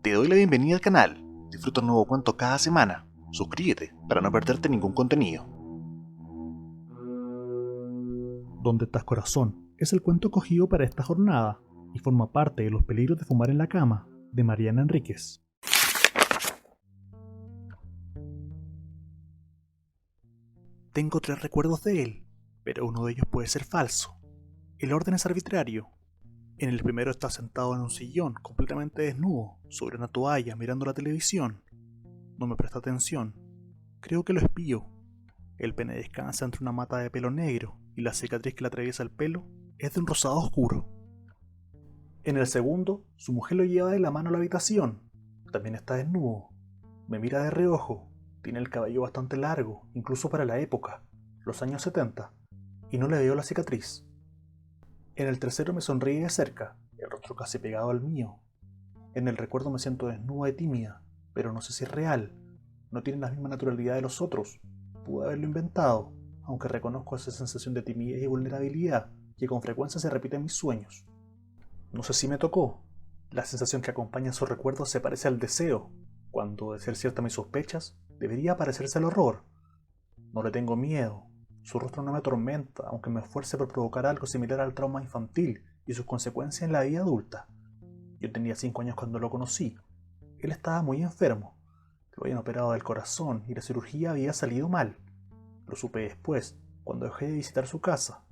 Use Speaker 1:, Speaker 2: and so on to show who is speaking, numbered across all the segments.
Speaker 1: Te doy la bienvenida al canal. Disfruta un nuevo cuento cada semana. Suscríbete para no perderte ningún contenido.
Speaker 2: ¿Dónde estás, corazón? Es el cuento cogido para esta jornada y forma parte de Los peligros de fumar en la cama, de Mariana Enríquez. Tengo 3 recuerdos de él, pero uno de ellos puede ser falso. El orden es arbitrario. En el primero está sentado en un sillón, completamente desnudo, sobre una toalla, mirando la televisión. No me presta atención. Creo que lo espío. El pene descansa entre una mata de pelo negro y la cicatriz que le atraviesa el pelo es de un rosado oscuro. En el segundo, su mujer lo lleva de la mano a la habitación. También está desnudo. Me mira de reojo. Tiene el cabello bastante largo, incluso para la época, los años 70, y no le veo la cicatriz. En el tercero me sonríe de cerca, el rostro casi pegado al mío. En el recuerdo me siento desnuda y tímida, pero no sé si es real. No tiene la misma naturalidad de los otros. Pude haberlo inventado, aunque reconozco esa sensación de timidez y vulnerabilidad que con frecuencia se repite en mis sueños. No sé si me tocó. La sensación que acompaña esos recuerdos se parece al deseo, cuando, de ser ciertas mis sospechas, debería parecerse al horror. No le tengo miedo. Su rostro no me atormenta, aunque me esfuerce por provocar algo similar al trauma infantil y sus consecuencias en la vida adulta. Yo tenía 5 años cuando lo conocí. Él estaba muy enfermo. Lo habían operado del corazón y la cirugía había salido mal. Lo supe después, cuando dejé de visitar su casa.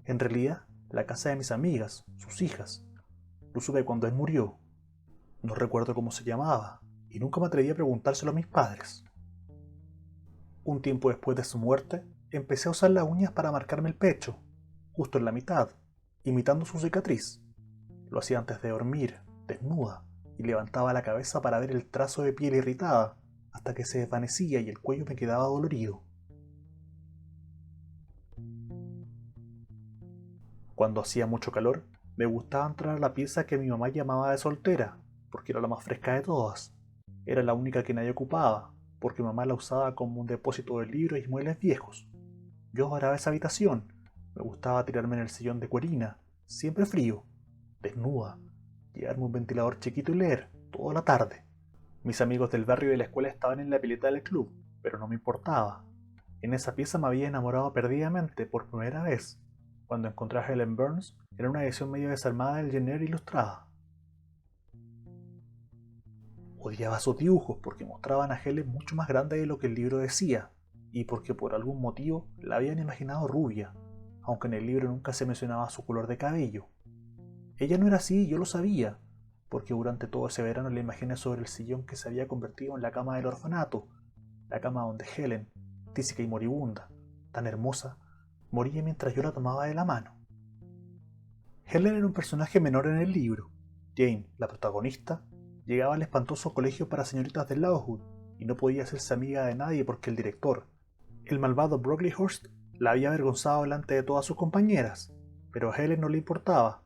Speaker 2: En realidad, la casa de mis amigas, sus hijas. Lo supe cuando él murió. No recuerdo cómo se llamaba, y nunca me atreví a preguntárselo a mis padres. Un tiempo después de su muerte, empecé a usar las uñas para marcarme el pecho, justo en la mitad, imitando su cicatriz. Lo hacía antes de dormir, desnuda, y levantaba la cabeza para ver el trazo de piel irritada, hasta que se desvanecía y el cuello me quedaba dolorido. Cuando hacía mucho calor, me gustaba entrar a la pieza que mi mamá llamaba de soltera, porque era la más fresca de todas. Era la única que nadie ocupaba, porque mamá la usaba como un depósito de libros y muebles viejos. Yo adoraba esa habitación. Me gustaba tirarme en el sillón de cuerina, siempre frío, desnuda, llevarme un ventilador chiquito y leer, toda la tarde. Mis amigos del barrio y de la escuela estaban en la pileta del club, pero no me importaba. En esa pieza me había enamorado perdidamente por primera vez, cuando encontré a Helen Burns en una edición medio desarmada del Jenner Ilustrada. Odiaba sus dibujos porque mostraban a Helen mucho más grande de lo que el libro decía, y porque por algún motivo la habían imaginado rubia, aunque en el libro nunca se mencionaba su color de cabello. Ella no era así, yo lo sabía, porque durante todo ese verano la imaginé sobre el sillón que se había convertido en la cama del orfanato, la cama donde Helen, tísica y moribunda, tan hermosa, moría mientras yo la tomaba de la mano. Helen era un personaje menor en el libro. Jane, la protagonista, llegaba al espantoso colegio para señoritas de Lowood y no podía hacerse amiga de nadie porque el director, el malvado Brocklehurst, la había avergonzado delante de todas sus compañeras, pero a Helen no le importaba.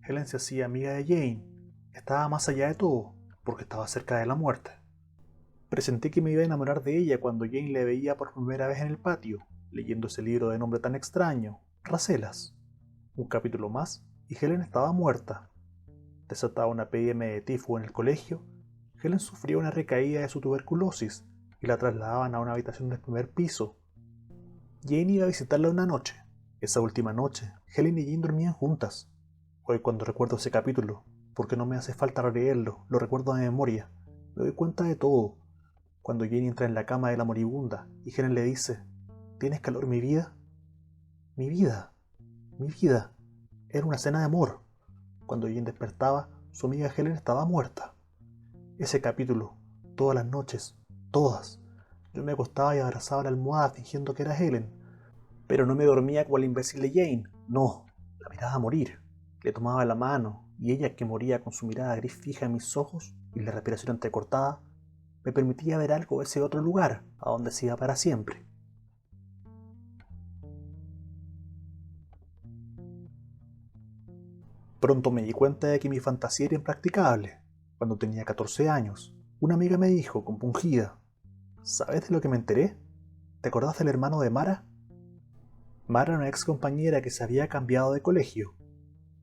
Speaker 2: Helen se hacía amiga de Jane, estaba más allá de todo, porque estaba cerca de la muerte. Presentí que me iba a enamorar de ella cuando Jane le veía por primera vez en el patio, leyendo ese libro de nombre tan extraño, Racelas. Un capítulo más y Helen estaba muerta. Desatada una epidemia de tifo en el colegio, Helen sufrió una recaída de su tuberculosis y la trasladaban a una habitación del primer piso. Jane iba a visitarla una noche. Esa última noche, Helen y Jane dormían juntas. Hoy cuando recuerdo ese capítulo, porque no me hace falta releerlo, lo recuerdo de memoria, me doy cuenta de todo. Cuando Jane entra en la cama de la moribunda y Helen le dice, ¿tienes calor, mi vida? Mi vida, mi vida. Era una cena de amor. Cuando Jane despertaba, su amiga Helen estaba muerta. Ese capítulo, todas las noches, todas, yo me acostaba y abrazaba la almohada fingiendo que era Helen, pero no me dormía cual imbécil de Jane, no, la miraba morir. Le tomaba la mano y ella, que moría con su mirada gris fija en mis ojos y la respiración entrecortada, me permitía ver algo de ese otro lugar, a donde se iba para siempre. Pronto me di cuenta de que mi fantasía era impracticable. Cuando tenía 14 años, una amiga me dijo, compungida, ¿sabes de lo que me enteré? ¿Te acordás del hermano de Mara? Mara era una ex compañera que se había cambiado de colegio.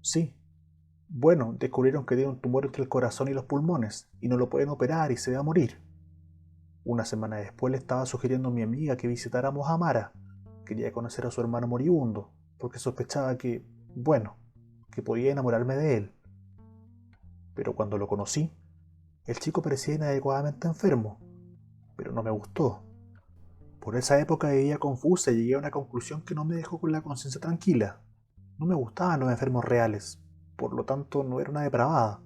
Speaker 2: Sí, Bueno, descubrieron que tiene un tumor entre el corazón y los pulmones y no lo pueden operar y se va a morir. Una semana después le estaba sugiriendo a mi amiga que visitáramos a Mara. Quería conocer a su hermano moribundo, porque sospechaba que, bueno, que podía enamorarme de él. Pero cuando lo conocí, el chico parecía inadecuadamente enfermo, pero no me gustó. Por esa época vivía confusa y llegué a una conclusión que no me dejó con la conciencia tranquila. No me gustaban los enfermos reales, por lo tanto no era una depravada.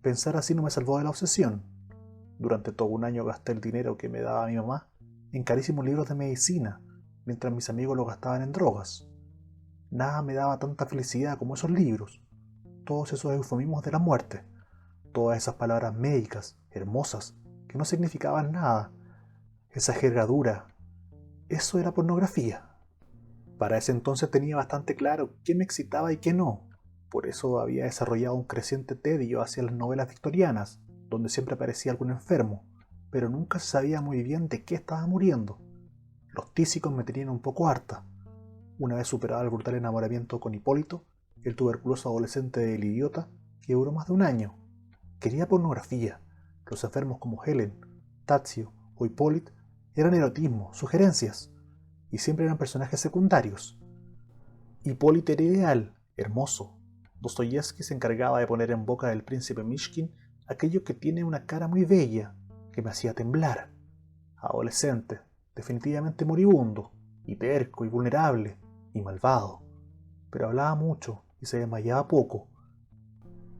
Speaker 2: Pensar así no me salvó de la obsesión. Durante todo un año gasté el dinero que me daba mi mamá en carísimos libros de medicina, mientras mis amigos lo gastaban en drogas. Nada me daba tanta felicidad como esos libros, todos esos eufemismos de la muerte, todas esas palabras médicas, hermosas, que no significaban nada, esa jerga dura. Eso era pornografía. Para ese entonces tenía bastante claro qué me excitaba y qué no. Por eso había desarrollado un creciente tedio hacia las novelas victorianas, donde siempre aparecía algún enfermo, pero nunca se sabía muy bien de qué estaba muriendo. Los tísicos me tenían un poco harta. Una vez superado el brutal enamoramiento con Hipólito, el tuberculoso adolescente del idiota, que duró más de un año. Quería pornografía. Los enfermos como Helen, Tazio o Hipólito eran erotismo, sugerencias, y siempre eran personajes secundarios. Hipólito era ideal, hermoso. Dostoyevsky se encargaba de poner en boca del príncipe Mishkin aquello que tiene una cara muy bella, que me hacía temblar. Adolescente, definitivamente moribundo, y terco, y vulnerable, y malvado. Pero hablaba mucho y se desmayaba poco.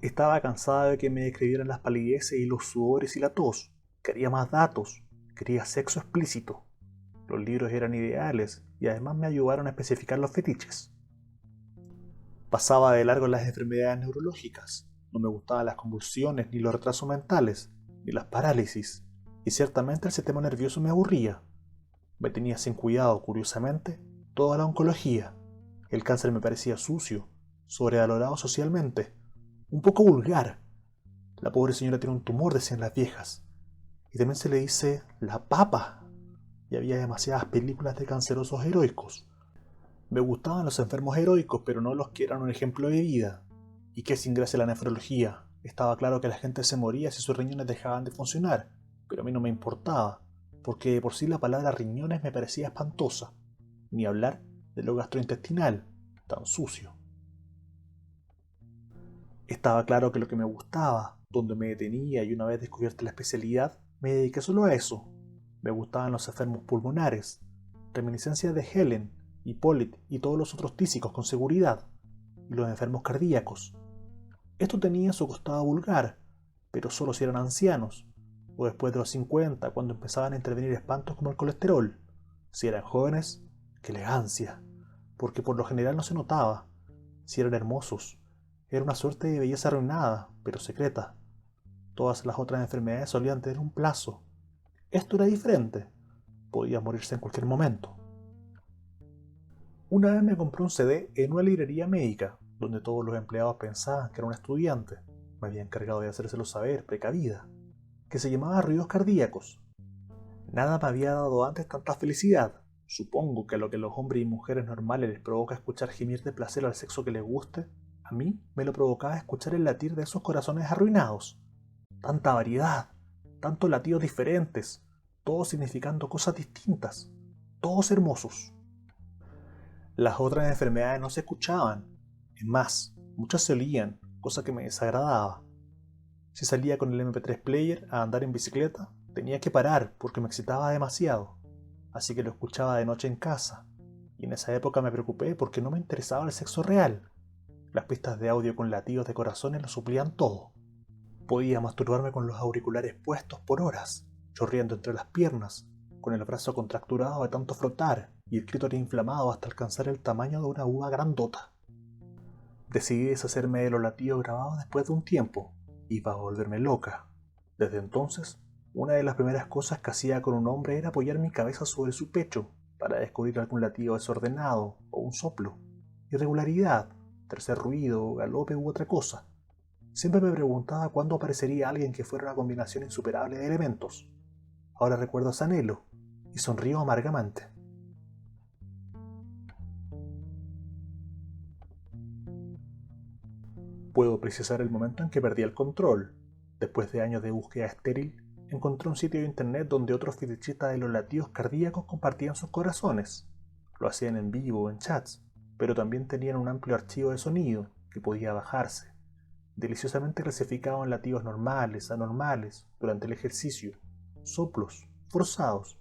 Speaker 2: Estaba cansada de que me describieran las palideces y los sudores y la tos. Quería más datos, quería sexo explícito. Los libros eran ideales y además me ayudaron a especificar los fetiches. Pasaba de largo las enfermedades neurológicas. No me gustaban las convulsiones, ni los retrasos mentales, ni las parálisis. Y ciertamente el sistema nervioso me aburría. Me tenía sin cuidado, curiosamente, toda la oncología. El cáncer me parecía sucio, sobrevalorado socialmente, un poco vulgar. La pobre señora tiene un tumor, decían las viejas. Y también se le dice la papa. Y había demasiadas películas de cancerosos heroicos. Me gustaban los enfermos heroicos, pero no los que eran un ejemplo de vida. Y que sin gracia la nefrología. Estaba claro que la gente se moría si sus riñones dejaban de funcionar, pero a mí no me importaba, porque de por sí la palabra riñones me parecía espantosa. Ni hablar de lo gastrointestinal, tan sucio. Estaba claro que lo que me gustaba, donde me detenía y una vez descubierta la especialidad, me dediqué solo a eso. Me gustaban los enfermos pulmonares, reminiscencias de Helen, Hipólito y todos los otros tísicos con seguridad, y los enfermos cardíacos. Esto tenía su costado vulgar, pero solo si eran ancianos, o después de los 50, cuando empezaban a intervenir espantos como el colesterol. Si eran jóvenes, qué elegancia, porque por lo general no se notaba. Si eran hermosos, era una suerte de belleza arruinada, pero secreta. Todas las otras enfermedades solían tener un plazo. Esto era diferente. Podía morirse en cualquier momento. Una vez me compré un CD en una librería médica, donde todos los empleados pensaban que era un estudiante. Me había encargado de hacérselo saber, precavida, que se llamaba Ruidos Cardíacos. Nada me había dado antes tanta felicidad. Supongo que a lo que los hombres y mujeres normales les provoca escuchar gemir de placer al sexo que les guste, a mí me lo provocaba escuchar el latir de esos corazones arruinados. Tanta variedad, tantos latidos diferentes, todos significando cosas distintas, todos hermosos. Las otras enfermedades no se escuchaban. Es más, muchas se olían, cosa que me desagradaba. Si salía con el MP3 player a andar en bicicleta, tenía que parar porque me excitaba demasiado. Así que lo escuchaba de noche en casa. Y en esa época me preocupé porque no me interesaba el sexo real. Las pistas de audio con latidos de corazones lo suplían todo. Podía masturbarme con los auriculares puestos por horas, chorreando entre las piernas, con el brazo contracturado de tanto frotar y el clítoris inflamado hasta alcanzar el tamaño de una uva grandota. Decidí deshacerme de los latidos grabados después de un tiempo. Iba a volverme loca. Desde entonces, una de las primeras cosas que hacía con un hombre era apoyar mi cabeza sobre su pecho para descubrir algún latido desordenado o un soplo, irregularidad, tercer ruido, galope u otra cosa. Siempre me preguntaba cuándo aparecería alguien que fuera una combinación insuperable de elementos. Ahora recuerdo ese anhelo y sonrío amargamente. Puedo precisar el momento en que perdí el control. Después de años de búsqueda estéril, encontré un sitio de internet donde otros fetichistas de los latidos cardíacos compartían sus corazones. Lo hacían en vivo, en chats, pero también tenían un amplio archivo de sonido que podía bajarse, deliciosamente clasificado en latidos normales, anormales, durante el ejercicio, soplos, forzados.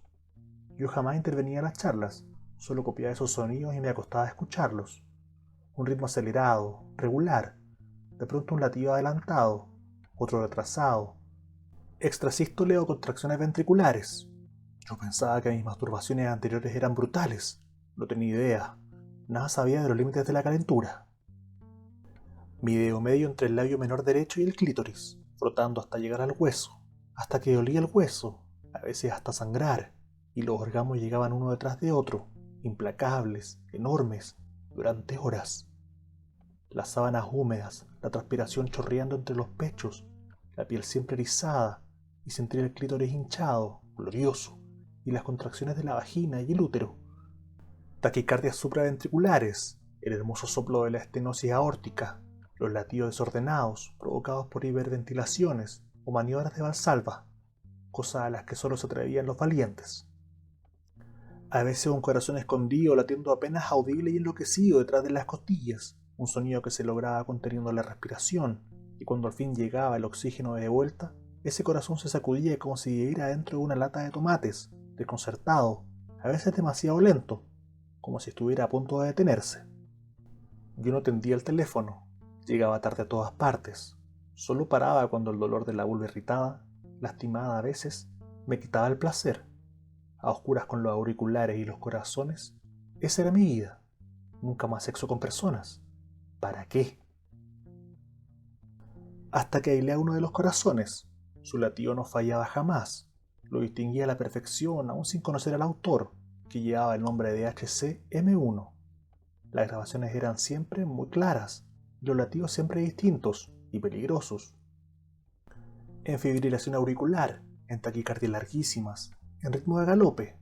Speaker 2: Yo jamás intervenía en las charlas, solo copiaba esos sonidos y me acostaba a escucharlos. Un ritmo acelerado, regular, de pronto un latido adelantado, otro retrasado, extrasístole o contracciones ventriculares. Yo pensaba que mis masturbaciones anteriores eran brutales. No tenía idea. Nada sabía de los límites de la calentura. Mi dedo medio entre el labio menor derecho y el clítoris, frotando hasta llegar al hueso, hasta que dolía el hueso, a veces hasta sangrar, y los orgasmos llegaban uno detrás de otro, implacables, enormes, durante horas. Las sábanas húmedas, la transpiración chorreando entre los pechos, la piel siempre erizada, y sentir el clítoris hinchado, glorioso, y las contracciones de la vagina y el útero. Taquicardias supraventriculares, el hermoso soplo de la estenosis aórtica, los latidos desordenados provocados por hiperventilaciones o maniobras de Valsalva, cosas a las que solo se atrevían los valientes. A veces un corazón escondido latiendo apenas audible y enloquecido detrás de las costillas, un sonido que se lograba conteniendo la respiración, y cuando al fin llegaba el oxígeno de vuelta, ese corazón se sacudía como si viviera dentro de una lata de tomates, desconcertado, a veces demasiado lento, como si estuviera a punto de detenerse. Yo no tendía el teléfono, llegaba tarde a todas partes, solo paraba cuando el dolor de la vulva irritada, lastimada a veces, me quitaba el placer. A oscuras con los auriculares y los corazones, esa era mi vida. Nunca más sexo con personas. ¿Para qué? Hasta que aislé a uno de los corazones. Su latido no fallaba jamás. Lo distinguía a la perfección, aún sin conocer al autor, que llevaba el nombre de HC-M1. Las grabaciones eran siempre muy claras, y los latidos siempre distintos y peligrosos. En fibrilación auricular, en taquicardias larguísimas, en ritmo de galope.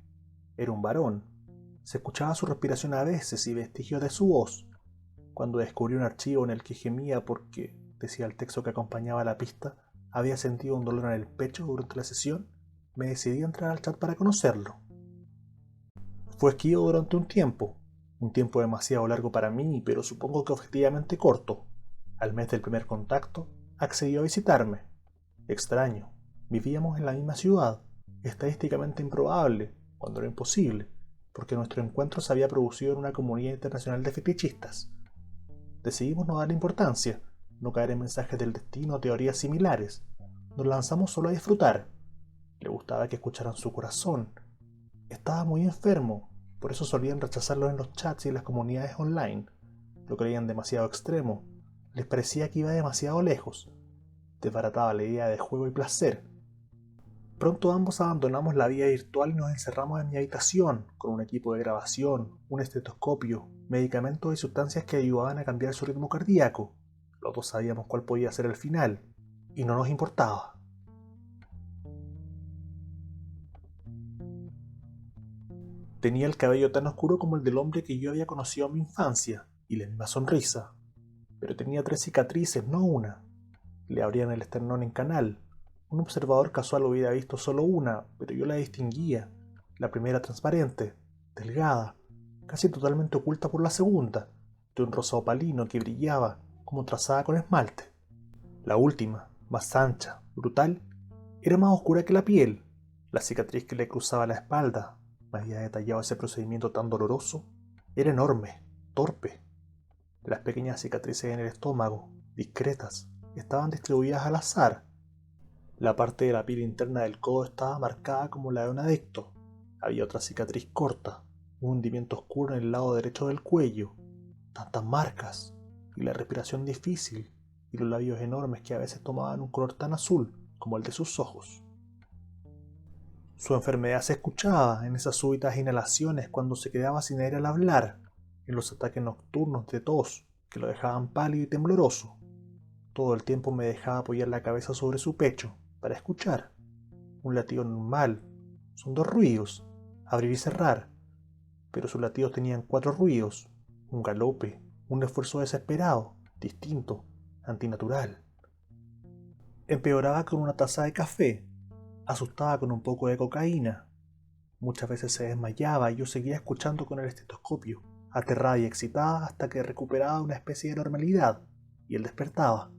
Speaker 2: Era un varón. Se escuchaba su respiración a veces y vestigios de su voz. Cuando descubrí un archivo en el que gemía porque, decía el texto que acompañaba la pista, había sentido un dolor en el pecho durante la sesión, me decidí a entrar al chat para conocerlo. Fue esquivo durante un tiempo demasiado largo para mí, pero supongo que objetivamente corto. Al mes del primer contacto, accedió a visitarme. Extraño, vivíamos en la misma ciudad, estadísticamente improbable, cuando era imposible, porque nuestro encuentro se había producido en una comunidad internacional de fetichistas. Decidimos no darle importancia, no caer en mensajes del destino o teorías similares. Nos lanzamos solo a disfrutar. Le gustaba que escucharan su corazón. Estaba muy enfermo, por eso solían rechazarlo en los chats y en las comunidades online. Lo creían demasiado extremo, les parecía que iba demasiado lejos. Desbarataba la idea de juego y placer. Pronto ambos abandonamos la vida virtual y nos encerramos en mi habitación, con un equipo de grabación, un estetoscopio, medicamentos y sustancias que ayudaban a cambiar su ritmo cardíaco. Los dos sabíamos cuál podía ser el final, y no nos importaba. Tenía el cabello tan oscuro como el del hombre que yo había conocido en mi infancia, y la misma sonrisa. Pero tenía 3 cicatrices, no una. Le abrían el esternón en canal. Un observador casual hubiera visto solo una, pero yo la distinguía. La primera transparente, delgada, casi totalmente oculta por la segunda, de un rosa opalino que brillaba, como trazada con esmalte. La última, más ancha, brutal, era más oscura que la piel. La cicatriz que le cruzaba la espalda, me había detallado ese procedimiento tan doloroso, era enorme, torpe. Las pequeñas cicatrices en el estómago, discretas, estaban distribuidas al azar. La parte de la piel interna del codo estaba marcada como la de un adicto. Había otra cicatriz corta, un hundimiento oscuro en el lado derecho del cuello. Tantas marcas, y la respiración difícil, y los labios enormes que a veces tomaban un color tan azul como el de sus ojos. Su enfermedad se escuchaba en esas súbitas inhalaciones cuando se quedaba sin aire al hablar, en los ataques nocturnos de tos que lo dejaban pálido y tembloroso. Todo el tiempo me dejaba apoyar la cabeza sobre su pecho para escuchar. Un latido normal. Son 2 ruidos, abrir y cerrar. Pero sus latidos tenían 4 ruidos. Un galope, un esfuerzo desesperado, distinto, antinatural. Empeoraba con una taza de café, asustaba con un poco de cocaína. Muchas veces se desmayaba y yo seguía escuchando con el estetoscopio, aterrada y excitada hasta que recuperaba una especie de normalidad y él despertaba.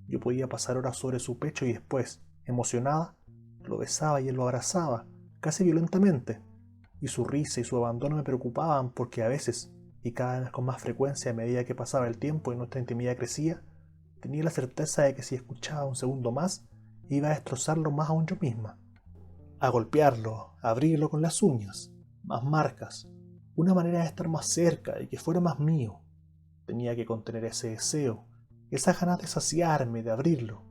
Speaker 2: Yo podía pasar horas sobre su pecho y después, emocionada, lo besaba y él lo abrazaba, casi violentamente, y su risa y su abandono me preocupaban porque a veces, y cada vez con más frecuencia a medida que pasaba el tiempo y nuestra intimidad crecía, tenía la certeza de que si escuchaba un segundo más, iba a destrozarlo más aún yo misma. A golpearlo, a abrirlo con las uñas, más marcas, una manera de estar más cerca y que fuera más mío. Tenía que contener ese deseo, esas ganas de saciarme, de abrirlo,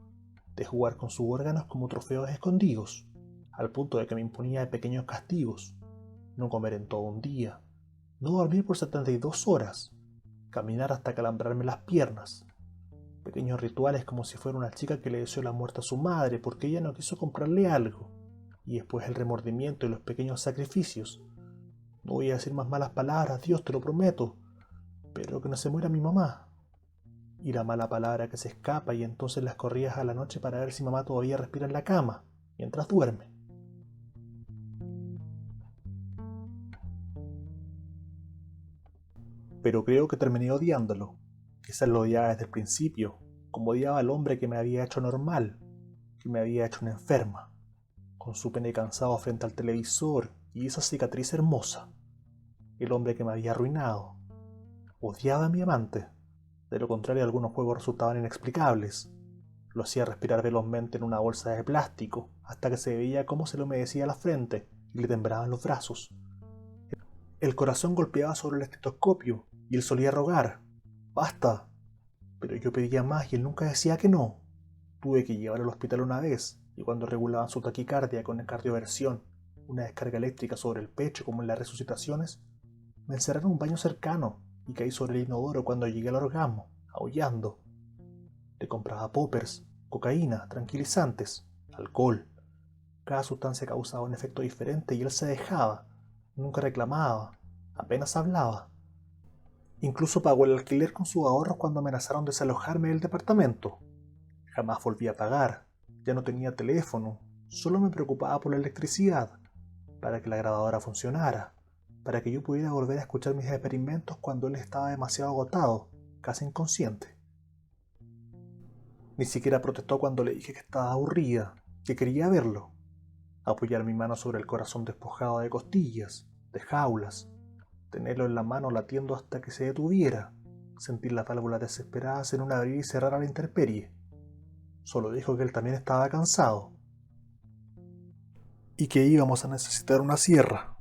Speaker 2: de jugar con sus órganos como trofeos escondidos, al punto de que me imponía de pequeños castigos. No comer en todo un día, no dormir por 72 horas, caminar hasta calambrarme las piernas. Pequeños rituales como si fuera una chica que le deseó la muerte a su madre porque ella no quiso comprarle algo. Y después el remordimiento y los pequeños sacrificios. No voy a decir más malas palabras, Dios, te lo prometo, pero que no se muera mi mamá. Y la mala palabra que se escapa y entonces las corridas a la noche para ver si mamá todavía respira en la cama, mientras duerme. Pero creo que terminé odiándolo. Quizás lo odiaba desde el principio, como odiaba al hombre que me había hecho normal, que me había hecho una enferma, con su pene cansado frente al televisor y esa cicatriz hermosa. El hombre que me había arruinado. Odiaba a mi amante. De lo contrario, algunos juegos resultaban inexplicables. Lo hacía respirar velozmente en una bolsa de plástico, hasta que se veía cómo se le humedecía la frente y le temblaban los brazos. El corazón golpeaba sobre el estetoscopio y él solía rogar: «¡Basta!». Pero yo pedía más y él nunca decía que no. Tuve que llevarlo al hospital una vez, y cuando regulaban su taquicardia con cardioversión, una descarga eléctrica sobre el pecho como en las resucitaciones, me encerraron en un baño cercano y caí sobre el inodoro cuando llegué al orgasmo, aullando. Le compraba poppers, cocaína, tranquilizantes, alcohol. Cada sustancia causaba un efecto diferente y él se dejaba. Nunca reclamaba, apenas hablaba. Incluso pagó el alquiler con sus ahorros cuando amenazaron desalojarme del departamento. Jamás volví a pagar, ya no tenía teléfono, solo me preocupaba por la electricidad, para que la grabadora funcionara, para que yo pudiera volver a escuchar mis experimentos cuando él estaba demasiado agotado, casi inconsciente. Ni siquiera protestó cuando le dije que estaba aburrida, que quería verlo. Apoyar mi mano sobre el corazón despojado de costillas, de jaulas, tenerlo en la mano latiendo hasta que se detuviera, sentir las válvulas desesperadas en un abrir y cerrar a la intemperie. Solo dijo que él también estaba cansado y que íbamos a necesitar una sierra.